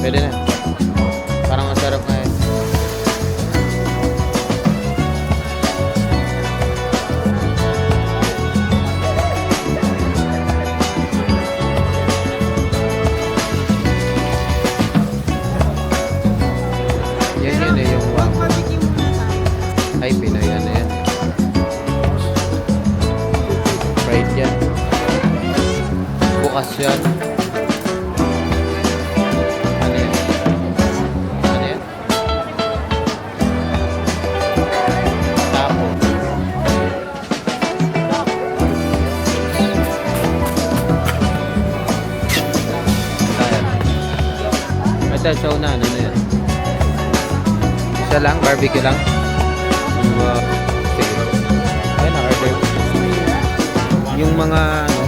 Pwede na. Parang masarap nga yun. Yan yun eh, yung ay, Pinoy ano yan. Fried yan. Bukas yan. Ano yan? Ano yan? Tapo. Ayan. Ito, sa unahan, ano yan? Isa lang? Barbecue lang? Sige. Ayun, na-order. Yung mga ano,